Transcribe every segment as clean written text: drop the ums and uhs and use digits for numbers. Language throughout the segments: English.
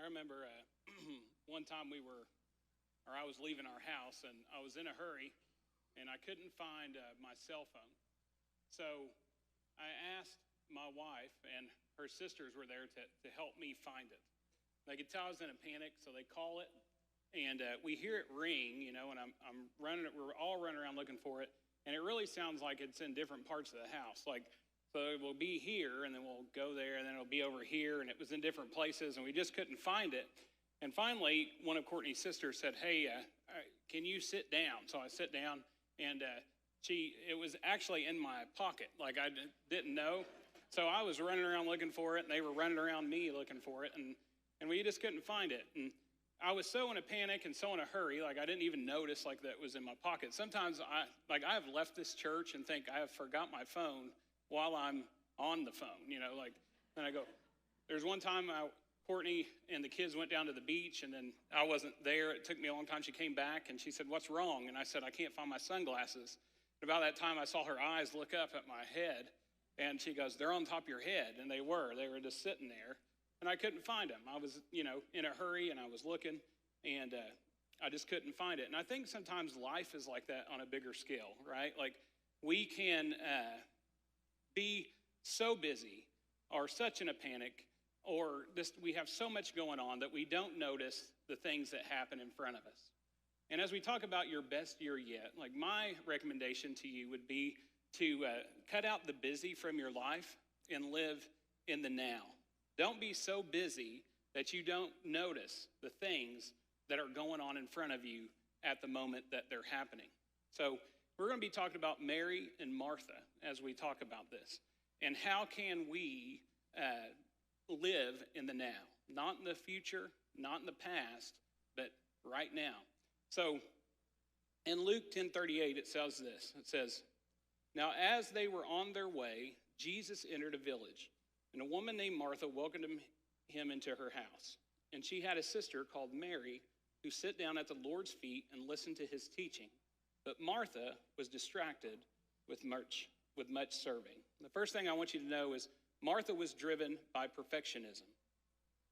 I remember one time I was leaving our house, and I was in a hurry, and I couldn't find my cell phone. So I asked my wife, and her sisters were there to help me find it. They could tell I was in a panic, so they call it, and we hear it ring, and I'm running. We're all running around looking for it, and it really sounds like it's in different parts of the house. So it will be here, and then we'll go there, and then it'll be over here, and it was in different places, and we just couldn't find it. And finally, one of Courtney's sisters said, "Hey, can you sit down?" So I sit down, and it was actually in my pocket, like I didn't know. So I was running around looking for it, and they were running around me looking for it, and we just couldn't find it. And I was so in a panic and so in a hurry, like I didn't even notice that it was in my pocket. Sometimes I have left this church and think I have forgot my phone while I'm on the phone, then I go. There's one time Courtney and the kids went down to the beach, and then I wasn't there. It took me a long time. She came back, and she said, "What's wrong?" And I said, "I can't find my sunglasses." And about that time, I saw her eyes look up at my head, and she goes, "They're on top of your head." And they were just sitting there, and I couldn't find them. I was, in a hurry, and I was looking, and I just couldn't find it. And I think sometimes life is like that on a bigger scale, right? Like we can be so busy or such in a panic, or we have so much going on that we don't notice the things that happen in front of us. And as we talk about your best year yet, like my recommendation to you would be to cut out the busy from your life and live in the now. Don't be so busy that you don't notice the things that are going on in front of you at the moment that they're happening. So we're going to be talking about Mary and Martha as we talk about this. And how can we live in the now? Not in the future, not in the past, but right now. So in Luke 10:38, it says this. It says, "Now as they were on their way, Jesus entered a village, and a woman named Martha welcomed him into her house. And she had a sister called Mary, who sat down at the Lord's feet and listened to his teaching. But Martha was distracted with much serving." The first thing I want you to know is Martha was driven by perfectionism.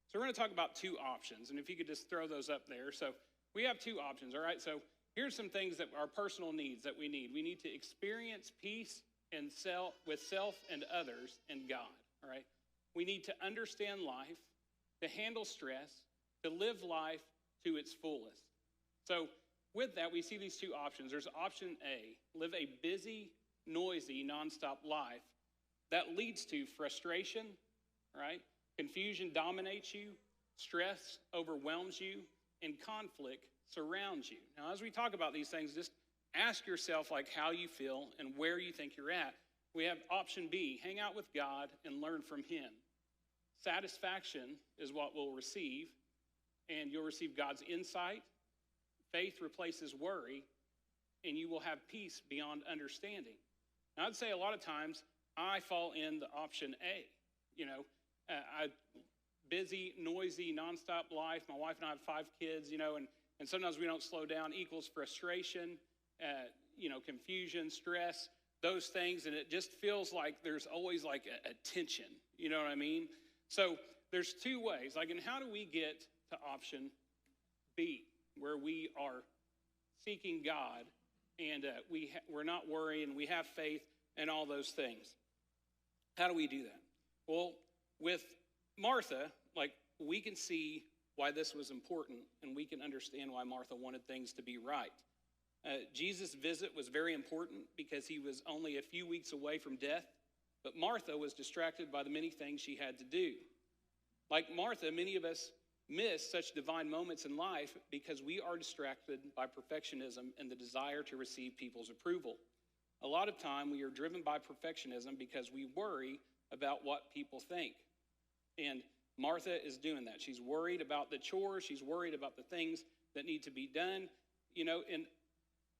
So we're going to talk about two options, and if you could just throw those up there. So we have two options, all right? So here's some things that are personal needs that we need. We need to experience peace with self and others and God, all right? We need to understand life, to handle stress, to live life to its fullest. So with that, we see these two options. There's option A, live a busy, noisy, nonstop life that leads to frustration, right? Confusion dominates you, stress overwhelms you, and conflict surrounds you. Now, as we talk about these things, just ask yourself how you feel and where you think you're at. We have option B, hang out with God and learn from him. Satisfaction is what we'll receive, and you'll receive God's insight. Faith replaces worry, and you will have peace beyond understanding. Now, I'd say a lot of times I fall in the option A. Busy, noisy, nonstop life. My wife and I have 5 kids, and sometimes we don't slow down equals frustration, confusion, stress, those things, and it just feels like there's always a tension, you know what I mean? So there's two ways, and how do we get to option B, where we are seeking God, and we're not worrying, we have faith, and all those things. How do we do that? Well, with Martha, we can see why this was important, and we can understand why Martha wanted things to be right. Jesus' visit was very important because he was only a few weeks away from death, but Martha was distracted by the many things she had to do. Like Martha, many of us miss such divine moments in life because we are distracted by perfectionism and the desire to receive people's approval. A lot of time we are driven by perfectionism because we worry about what people think. And Martha is doing that. She's worried about the chores. She's worried about the things that need to be done. And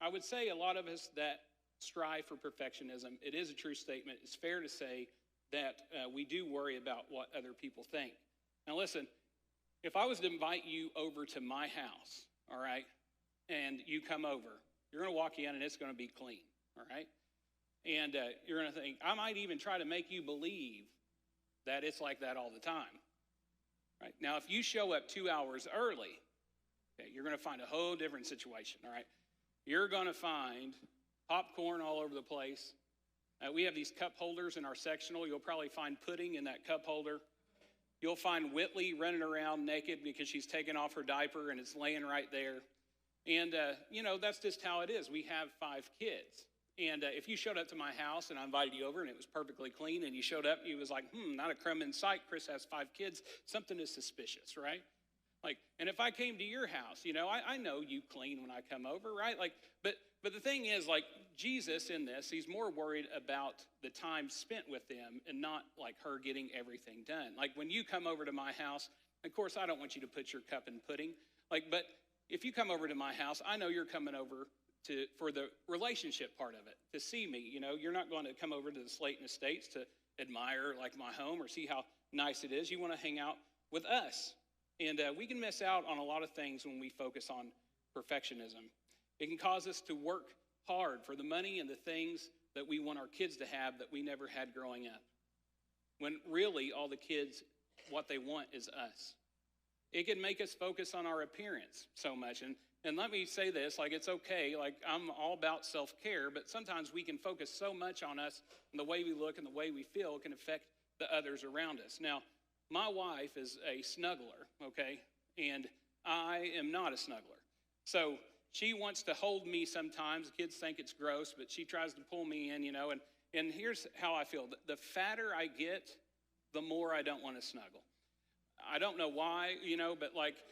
I would say a lot of us that strive for perfectionism, it is a true statement. It's fair to say that we do worry about what other people think. Now listen, if I was to invite you over to my house, all right, and you come over, you're going to walk in and it's going to be clean, all right? And you're going to think, I might even try to make you believe that it's like that all the time, right? Now, if you show up 2 hours early, okay, you're going to find a whole different situation, all right? You're going to find popcorn all over the place. We have these cup holders in our sectional. You'll probably find pudding in that cup holder. You'll find Whitley running around naked because she's taken off her diaper and it's laying right there. And, that's just how it is. We have 5 kids. And if you showed up to my house and I invited you over and it was perfectly clean and you showed up, you was like, not a crumb in sight. Chris has 5 kids. Something is suspicious, right? And if I came to your house, I know you clean when I come over, right? But the thing is, Jesus in this, he's more worried about the time spent with them and not her getting everything done. When you come over to my house, of course, I don't want you to put your cup in pudding. But if you come over to my house, I know you're coming over for the relationship part of it, to see me. You're not going to come over to the Slayton Estates to admire my home or see how nice it is. You want to hang out with us. And we can miss out on a lot of things when we focus on perfectionism. It can cause us to work hard for the money and the things that we want our kids to have that we never had growing up. When really all the kids, what they want is us. It can make us focus on our appearance so much. And let me say this, it's okay, I'm all about self-care, but sometimes we can focus so much on us and the way we look and the way we feel can affect the others around us. Now, my wife is a snuggler, okay? And I am not a snuggler. So she wants to hold me sometimes. Kids think it's gross, but she tries to pull me in, and here's how I feel. The fatter I get, the more I don't want to snuggle. I don't know why, but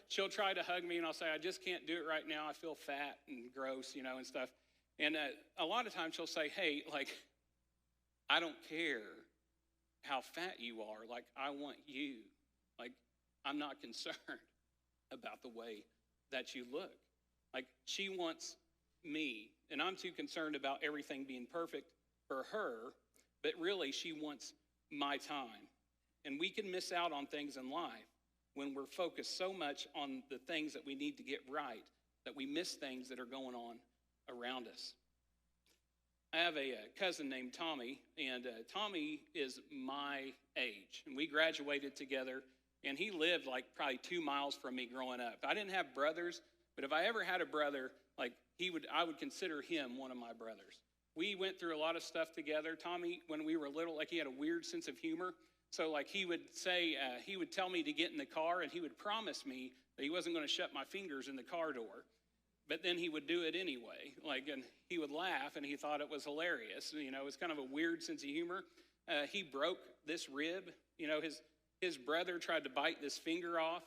she'll try to hug me and I'll say, I just can't do it right now. I feel fat and gross, and stuff. And a lot of times she'll say, hey, I don't care how fat you are. I want you. I'm not concerned about the way that you look. She wants me, and I'm too concerned about everything being perfect for her, but really she wants my time. And we can miss out on things in life when we're focused so much on the things that we need to get right that we miss things that are going on around us. I have a cousin named Tommy, and Tommy is my age. And we graduated together, and he lived probably 2 miles from me growing up. I didn't have brothers, but if I ever had a brother, I would consider him one of my brothers. We went through a lot of stuff together. Tommy, when we were little, he had a weird sense of humor. So he would say, he would tell me to get in the car, and he would promise me that he wasn't going to shut my fingers in the car door. But then he would do it anyway, and he would laugh, and he thought it was hilarious. It's kind of a weird sense of humor. He broke this rib. His brother tried to bite this finger off.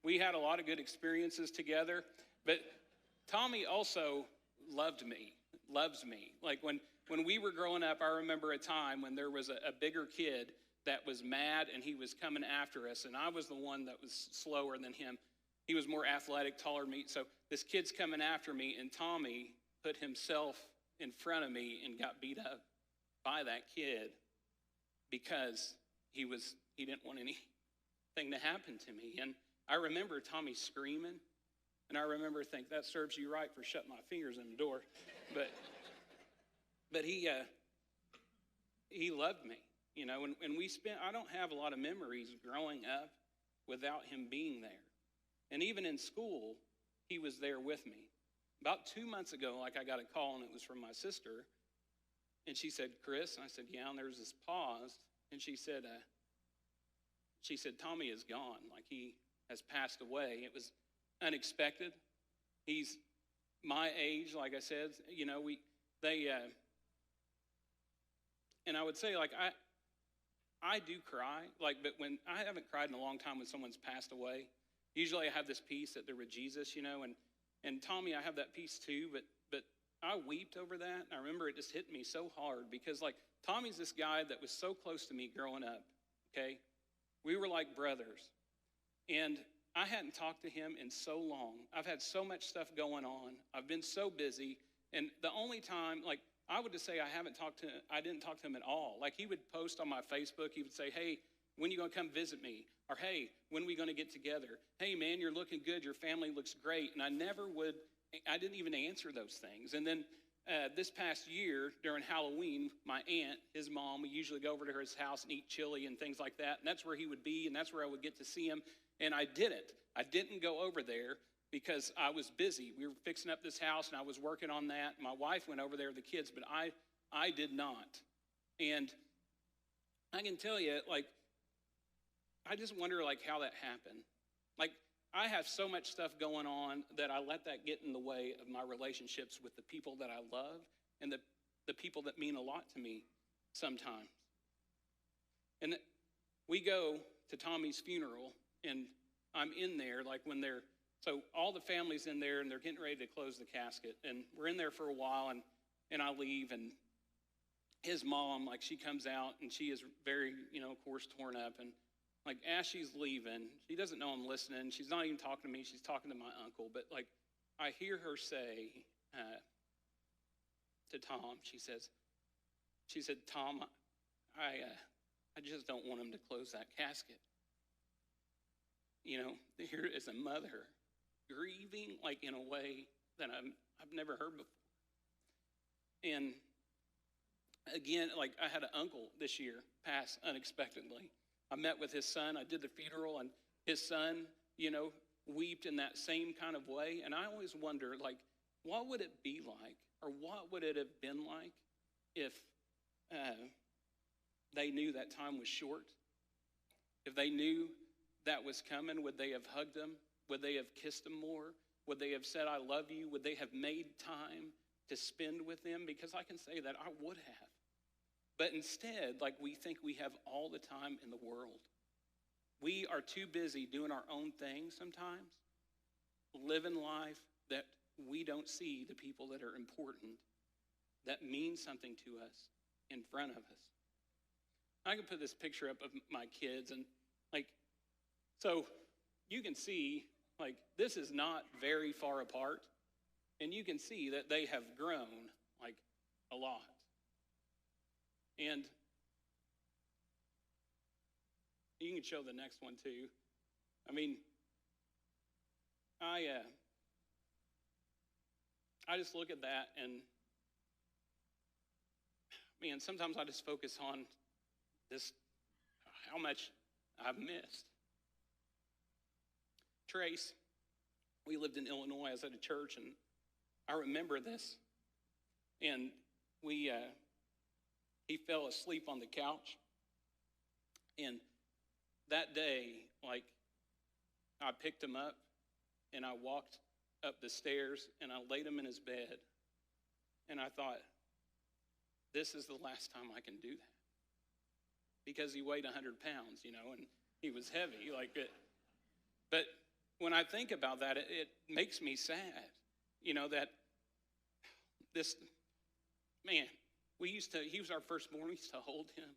We had a lot of good experiences together. But Tommy also loves me. When we were growing up, I remember a time when there was a bigger kid that was mad, and he was coming after us, and I was the one that was slower than him. He was more athletic, taller than me. So this kid's coming after me, and Tommy put himself in front of me and got beat up by that kid because he didn't want anything to happen to me. And I remember Tommy screaming, and I remember thinking, that serves you right for shutting my fingers in the door. But he loved me. And I don't have a lot of memories growing up without him being there. And even in school, he was there with me. About 2 months ago, I got a call, and it was from my sister. And she said, Chris, and I said, yeah, and there was this pause. And she said, Tommy is gone. He has passed away. It was unexpected. He's my age, like I said. And I would say, I do cry, but when I haven't cried in a long time when someone's passed away. Usually I have this peace that they're with Jesus, and Tommy, I have that peace too, but I wept over that. And I remember it just hit me so hard because Tommy's this guy that was so close to me growing up, okay? We were like brothers, and I hadn't talked to him in so long. I've had so much stuff going on. I've been so busy, and the only time, I would just say I didn't talk to him at all. He would post on my Facebook, he would say, hey, when are you going to come visit me? Or, hey, when are we going to get together? Hey, man, you're looking good. Your family looks great. And I didn't even answer those things. And then this past year during Halloween, my aunt, his mom, we usually go over to his house and eat chili and things like that. And that's where he would be, and that's where I would get to see him. And I didn't. I didn't go over there because I was busy. We were fixing up this house, and I was working on that. My wife went over there with the kids, but I did not. And I can tell you, like, I just wonder, like, how that happened. Like, I have so much stuff going on that I let that get in the way of my relationships with the people that I love and the people that mean a lot to me sometimes. And we go to Tommy's funeral, and I'm in there, like when so all the family's in there, and they're getting ready to close the casket. And we're in there for a while, and I leave, and his mom, like, she comes out, and she is very, of course, torn up. And like, as she's leaving, she doesn't know I'm listening. She's not even talking to me. She's talking to my uncle. But, like, I hear her say to Tom, she said, Tom, I just don't want him to close that casket. Here is a mother grieving, like, in a way that I've never heard before. And again, like, I had an uncle this year pass unexpectedly. I met with his son. I did the funeral, and his son, wept in that same kind of way. And I always wonder, like, what would it be like, or what would it have been like if they knew that time was short? If they knew that was coming, would they have hugged him? Would they have kissed him more? Would they have said, I love you? Would they have made time to spend with him? Because I can say that I would have. But instead, like, we think we have all the time in the world. We are too busy doing our own thing sometimes, living life that we don't see the people that are important, that mean something to us in front of us. I can put this picture up of my kids, and, like, so you can see, like, this is not very far apart, and you can see that they have grown, like, a lot. And you can show the next one too. I mean, I just look at that, and man, sometimes I just focus on this, how much I've missed. Trace, we lived in Illinois. I was at a church, and I remember this. And he fell asleep on the couch. And that day, like, I picked him up, and I walked up the stairs, and I laid him in his bed. And I thought, this is the last time I can do that. Because he weighed 100 pounds, and he was heavy. But when I think about that, it makes me sad, that this, man, he was our firstborn. We used to hold him.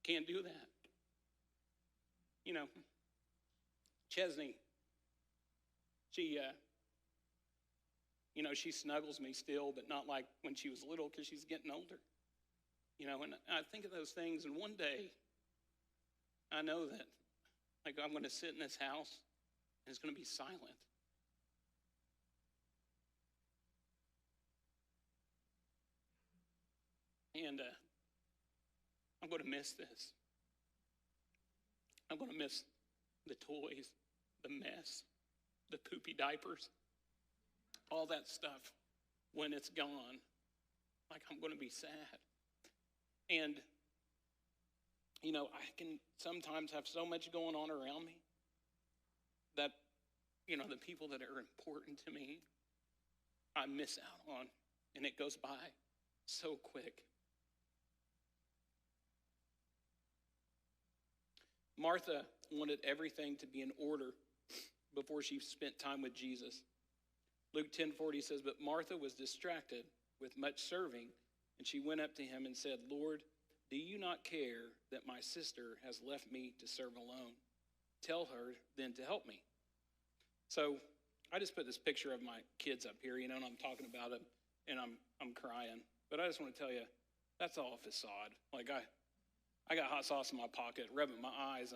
Can't do that. Chesney, she, she snuggles me still, but not like when she was little, because she's getting older. And I think of those things, and one day, I know that, like, I'm going to sit in this house, and it's going to be silent. And I'm going to miss this. I'm going to miss the toys, the mess, the poopy diapers, all that stuff when it's gone. Like, I'm going to be sad. And, I can sometimes have so much going on around me that, the people that are important to me, I miss out on, and it goes by so quick. Martha wanted everything to be in order before she spent time with Jesus. Luke 10:40 says, but Martha was distracted with much serving, and she went up to him and said, Lord, do you not care that my sister has left me to serve alone? Tell her then to help me. So I just put this picture of my kids up here, and I'm talking about them, and I'm crying. But I just want to tell you, that's all a facade. Like, I got hot sauce in my pocket, rubbing my eyes,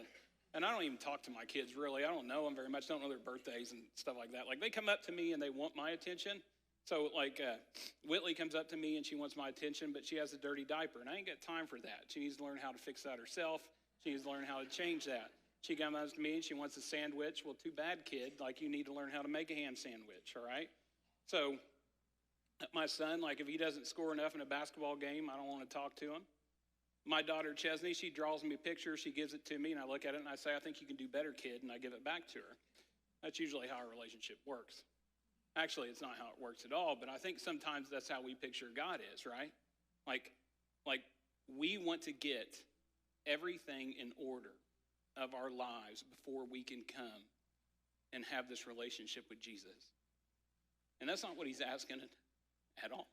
and I don't even talk to my kids, really. I don't know them very much, don't know their birthdays and stuff like that. Like, they come up to me and they want my attention, So like Whitley comes up to me and she wants my attention, but she has a dirty diaper, and I ain't got time for that. She needs to learn how to fix that herself. She needs to learn how to change that. She comes up to me and she wants a sandwich. Well, too bad, kid. Like, you need to learn how to make a ham sandwich, all right? So my son, like, if he doesn't score enough in a basketball game, I don't want to talk to him. My daughter, Chesney, she draws me a picture. She gives it to me, and I look at it, and I say, I think you can do better, kid, and I give it back to her. That's usually how our relationship works. Actually, it's not how it works at all, but I think sometimes that's how we picture God is, right? Like we want to get everything in order of our lives before we can come and have this relationship with Jesus. And that's not what he's asking at all.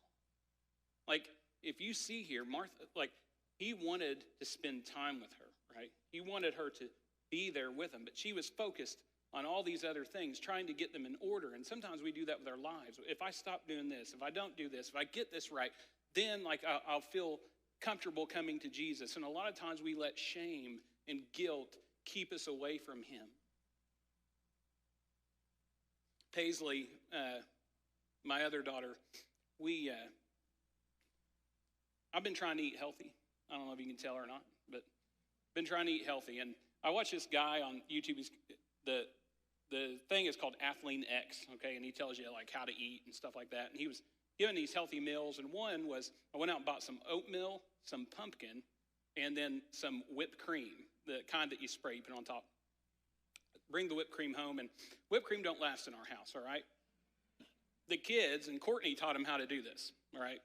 Like, if you see here, Martha, like, he wanted to spend time with her, right? He wanted her to be there with him, but she was focused on all these other things, trying to get them in order. And sometimes we do that with our lives. If I stop doing this, if I don't do this, if I get this right, then like I'll feel comfortable coming to Jesus. And a lot of times we let shame and guilt keep us away from him. Paisley, my other daughter, I've been trying to eat healthy. I don't know if you can tell or not, but been trying to eat healthy. And I watched this guy on YouTube. The thing is called Athlean X, okay? And he tells you like how to eat and stuff like that. And he was giving these healthy meals. And one was, I went out and bought some oatmeal, some pumpkin, and then some whipped cream, the kind that you spray, you put on top. Bring the whipped cream home. And whipped cream don't last in our house, all right? The kids, and Courtney taught them how to do this, all right?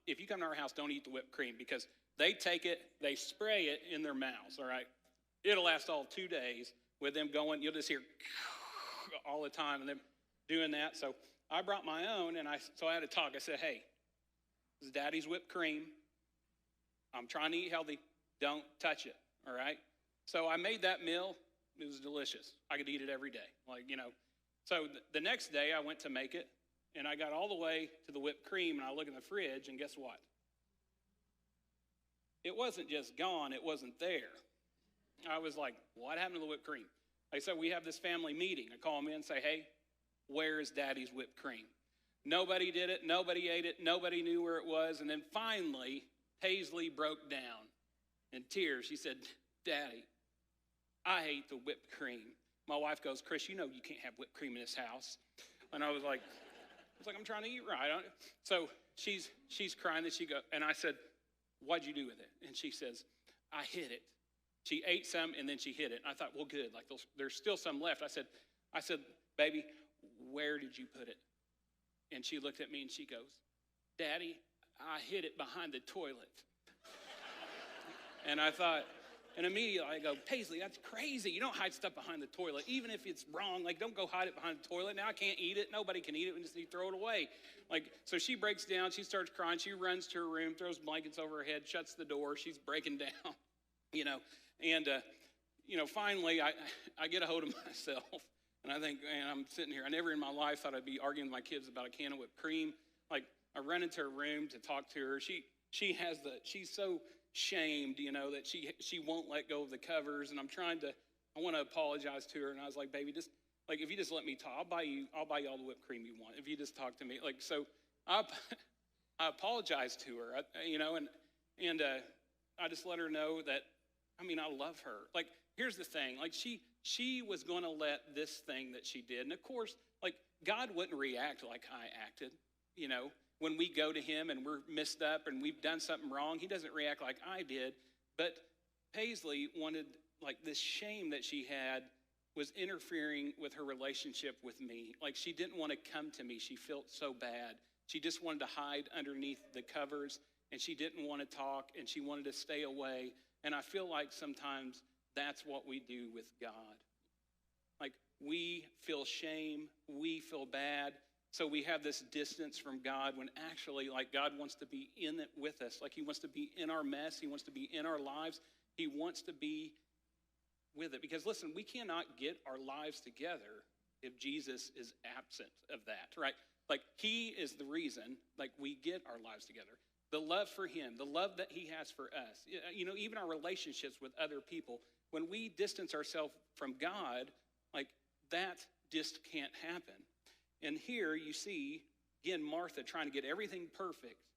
If you come to our house, don't eat the whipped cream, because they take it, they spray it in their mouths, all right? It'll last all 2 days with them going, you'll just hear all the time and them doing that. So I brought my own, and so I had a talk. I said, hey, this is Daddy's whipped cream. I'm trying to eat healthy. Don't touch it, all right? So I made that meal. It was delicious. I could eat it every day, So the next day I went to make it, and I got all the way to the whipped cream, and I look in the fridge, and guess what? It wasn't just gone. It wasn't there. I was like, what happened to the whipped cream? Like, so we have this family meeting. I call them in and say, hey, where is Daddy's whipped cream? Nobody did it. Nobody ate it. Nobody knew where it was. And then finally, Paisley broke down in tears. She said, Daddy, I hate the whipped cream. My wife goes, Chris, you know you can't have whipped cream in this house. And I was like, I'm trying to eat right. So she's crying. And I said, what'd you do with it? And she says, I hid it. She ate some, and then she hid it. I thought, well, good. Like, there's still some left. I said, baby, where did you put it? And she looked at me, and she goes, Daddy, I hid it behind the toilet. And I thought, and immediately I go, Paisley, that's crazy. You don't hide stuff behind the toilet, even if it's wrong. Like, don't go hide it behind the toilet. Now I can't eat it. Nobody can eat it. We just need to throw it away. Like, so she breaks down. She starts crying. She runs to her room, throws blankets over her head, shuts the door. She's breaking down, And, finally, I get a hold of myself, and I think, man, I'm sitting here. I never in my life thought I'd be arguing with my kids about a can of whipped cream. Like, I run into her room to talk to her. She's so shamed, that she won't let go of the covers, and I want to apologize to her. And I was like, baby, just, like, if you just let me talk, I'll buy you all the whipped cream you want. If you just talk to me. Like, so I apologized to her, and I just let her know that, I love her. Like, here's the thing. Like, she was going to let this thing that she did. And, of course, like, God wouldn't react like I acted. When we go to him and we're messed up and we've done something wrong, he doesn't react like I did. But Paisley wanted, like, this shame that she had was interfering with her relationship with me. Like, she didn't want to come to me. She felt so bad. She just wanted to hide underneath the covers, and she didn't want to talk, and she wanted to stay away. And I feel like sometimes that's what we do with God. Like, we feel shame, we feel bad, so we have this distance from God when actually, like, God wants to be in it with us. Like, he wants to be in our mess. He wants to be in our lives. He wants to be with it. Because, listen, we cannot get our lives together if Jesus is absent of that, right? Like, he is the reason, like, we get our lives together. The love for him, the love that he has for us, even our relationships with other people, when we distance ourselves from God, like, that just can't happen. And here you see Again, Martha trying to get everything perfect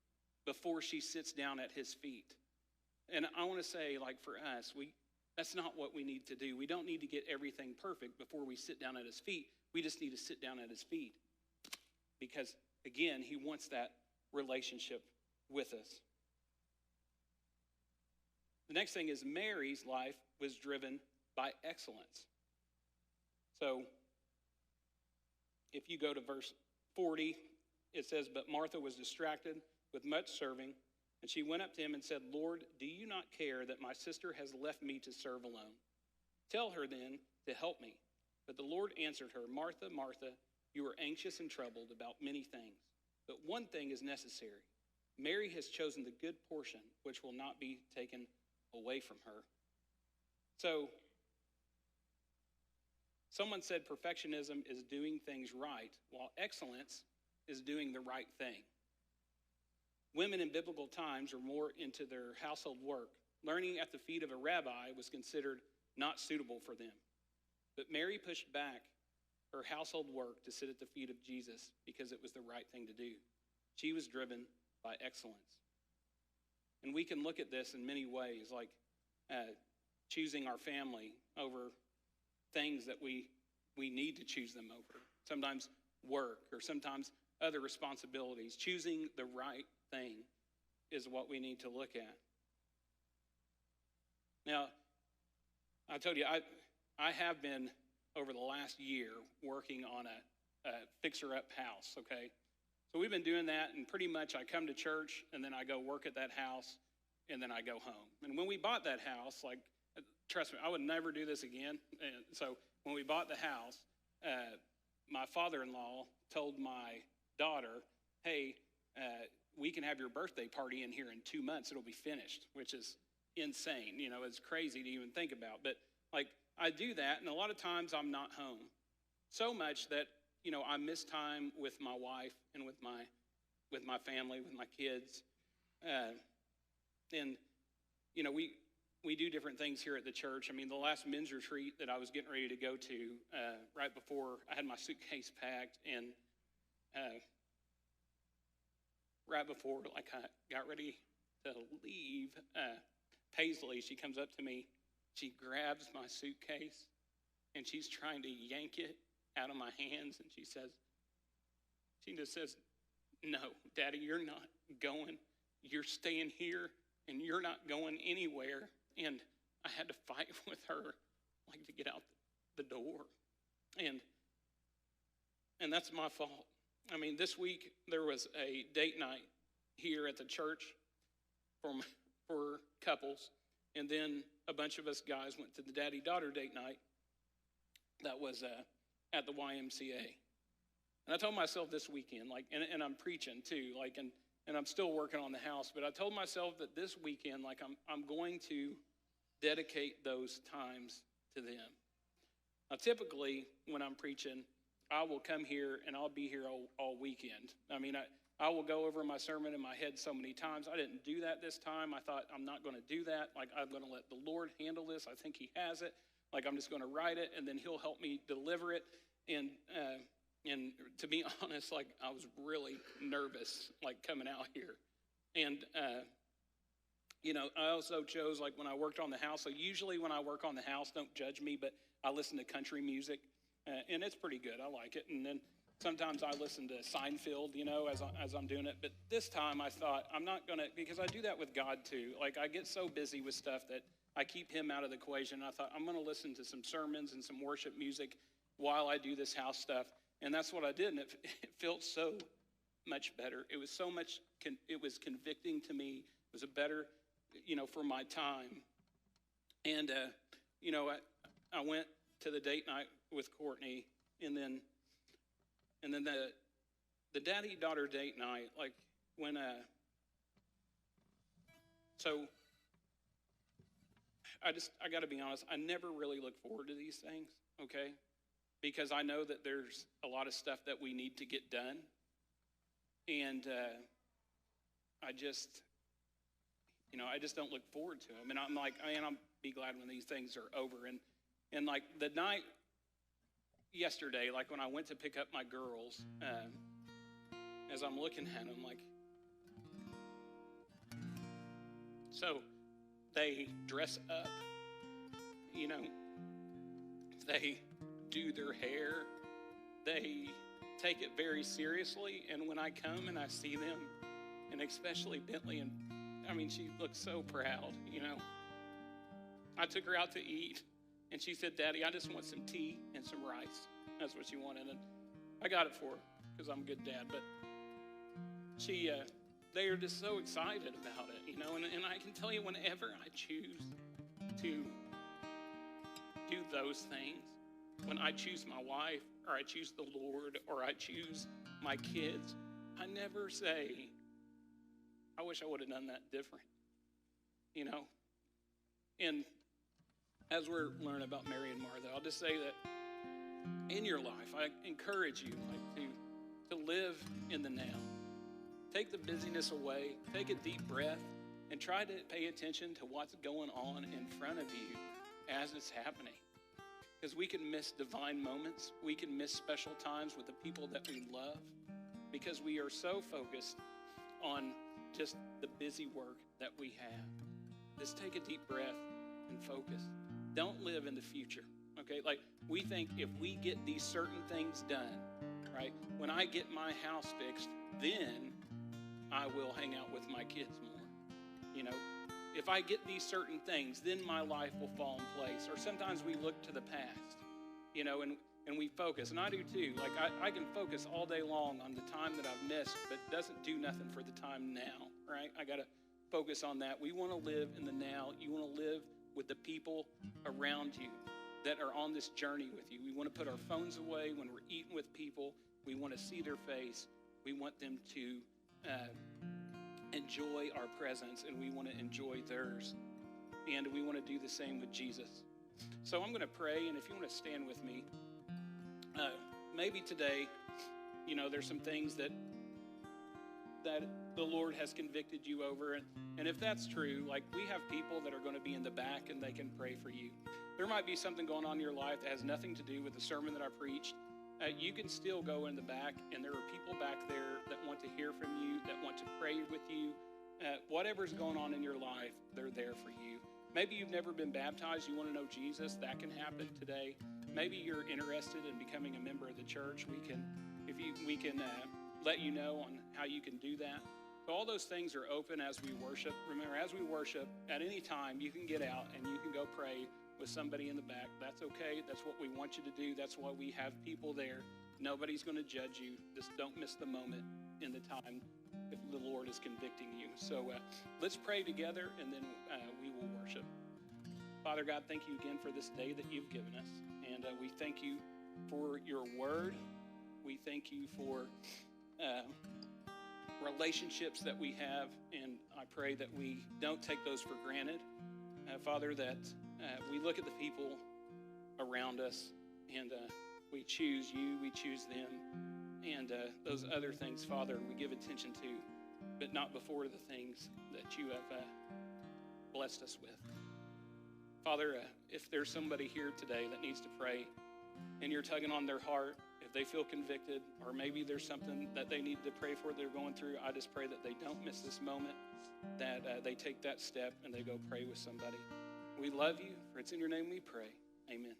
before she sits down at his feet. And I want to say, like for us, that's not what we need to do. We don't need to get everything perfect before we sit down at his feet. We just need to sit down at his feet. Because, again, he wants that relationship with us. The next thing is Mary's life was driven by excellence. So, if you go to verse 40, it says, "But Martha was distracted with much serving, and she went up to him and said, 'Lord, do you not care that my sister has left me to serve alone? Tell her then to help me.' But the Lord answered her, 'Martha, Martha, you are anxious and troubled about many things, but one thing is necessary. Mary has chosen the good portion, which will not be taken away from her.'" So, someone said perfectionism is doing things right, while excellence is doing the right thing. Women in biblical times were more into their household work. Learning at the feet of a rabbi was considered not suitable for them. But Mary pushed back her household work to sit at the feet of Jesus because it was the right thing to do. She was driven by excellence. And we can look at this in many ways, like choosing our family over things that we need to choose them over. Sometimes work, or sometimes other responsibilities. Choosing the right thing is what we need to look at. Now, I told you, I have been, over the last year, working on a fixer-up house, okay? So we've been doing that, and pretty much I come to church, and then I go work at that house, and then I go home. And when we bought that house, like, trust me, I would never do this again. And so when we bought the house, my father-in-law told my daughter, "Hey, we can have your birthday party in here in 2 months. It'll be finished," which is insane. You know, it's crazy to even think about. But, like, I do that, and a lot of times I'm not home. So much that, you know, I miss time with my wife and with my family, with my kids. And, you know, we do different things here at the church. I mean, the last men's retreat that I was getting ready to go to, right before I had my suitcase packed, and right before, like, I got ready to leave, Paisley, she comes up to me, she grabs my suitcase, and she's trying to yank it out of my hands, and she just says, "No, Daddy, you're not going. You're staying here, and you're not going anywhere." And I had to fight with her, like, to get out the door. And that's my fault. I mean, this week there was a date night here at the church for couples, and then a bunch of us guys went to the daddy-daughter date night that was at the YMCA. And I told myself this weekend, like, and I'm preaching too, like, and I'm still working on the house, but I told myself that this weekend, like, I'm going to dedicate those times to them. Now, typically, when I'm preaching, I will come here and I'll be here all weekend. I mean, I will go over my sermon in my head so many times. I didn't do that this time. I thought, I'm not going to do that. Like, I'm going to let the Lord handle this. I think he has it. Like, I'm just going to write it, and then he'll help me deliver it. And to be honest, like, I was really nervous, like, coming out here. And, you know, I also chose, like, when I worked on the house. So usually when I work on the house, don't judge me, but I listen to country music. And it's pretty good. I like it. And then sometimes I listen to Seinfeld, you know, as I'm doing it. But this time I thought, I'm not going to, because I do that with God too. Like, I get so busy with stuff that I keep him out of the equation. I thought, I'm going to listen to some sermons and some worship music while I do this house stuff. And that's what I did. And it felt so much better. It was so much, it was convicting to me. It was a better, you know, for my time. And, you know, I went to the date night with Courtney, and then the daddy-daughter date night, like, when, so I got to be honest, I never really look forward to these things, okay? Because I know that there's a lot of stuff that we need to get done, and I just don't look forward to them. And I'm like, man, I'll be glad when these things are over. And like the night yesterday, like when I went to pick up my girls, as I'm looking at them, like, so they dress up, you know, they do their hair, they take it very seriously. And when I come and I see them, and especially Bentley, and I mean, she looks so proud, you know. I took her out to eat, and she said, "Daddy, I just want some tea and some rice." That's what she wanted, and I got it for her because I'm a good dad. But they are just so excited about it, you know. And I can tell you, whenever I choose to do those things, when I choose my wife, or I choose the Lord, or I choose my kids, I never say, "I wish I would have done that different," you know. And as we're learning about Mary and Martha, I'll just say that in your life, I encourage you to live in the now. Take the busyness away, take a deep breath, and try to pay attention to what's going on in front of you as it's happening. Because we can miss divine moments. We can miss special times with the people that we love because we are so focused on just the busy work that we have. Just take a deep breath and focus. Don't live in the future, okay? Like, we think if we get these certain things done, right? When I get my house fixed, then I will hang out with my kids more. You know, if I get these certain things, then my life will fall in place. Or sometimes we look to the past, you know, and we focus. And I do too. Like, I can focus all day long on the time that I've missed, but it doesn't do nothing for the time now, right? I got to focus on that. We want to live in the now. You want to live with the people around you that are on this journey with you. We want to put our phones away when we're eating with people. We want to see their face. We want them to enjoy our presence, and we want to enjoy theirs. And we want to do the same with Jesus. So I'm going to pray, and if you want to stand with me, maybe today, you know, there's some things that the Lord has convicted you over. And if that's true, like, we have people that are going to be in the back and they can pray for you. There might be something going on in your life that has nothing to do with the sermon that I preached. You can still go in the back, and there are people back there that want to hear from you, that want to pray with you. Whatever's going on in your life, they're there for you. Maybe you've never been baptized. You want to know Jesus. That can happen today. Maybe you're interested in becoming a member of the church. We can let you know on how you can do that. So all those things are open as we worship. Remember, as we worship, at any time, you can get out and you can go pray with somebody in the back. That's okay. That's what we want you to do. That's why we have people there. Nobody's going to judge you. Just don't miss the moment in the time if the Lord is convicting you. So let's pray together, and then we will worship. Father God, thank you again for this day that you've given us. And we thank you for your word. We thank you for relationships that we have, and I pray that we don't take those for granted. Father, that we look at the people around us, and we choose you, we choose them, and those other things, Father, we give attention to, but not before the things that you have blessed us with. Father, if there's somebody here today that needs to pray, and you're tugging on their heart, if they feel convicted, or maybe there's something that they need to pray for they're going through, I just pray that they don't miss this moment, that they take that step and they go pray with somebody. We love you, for it's in your name we pray. Amen.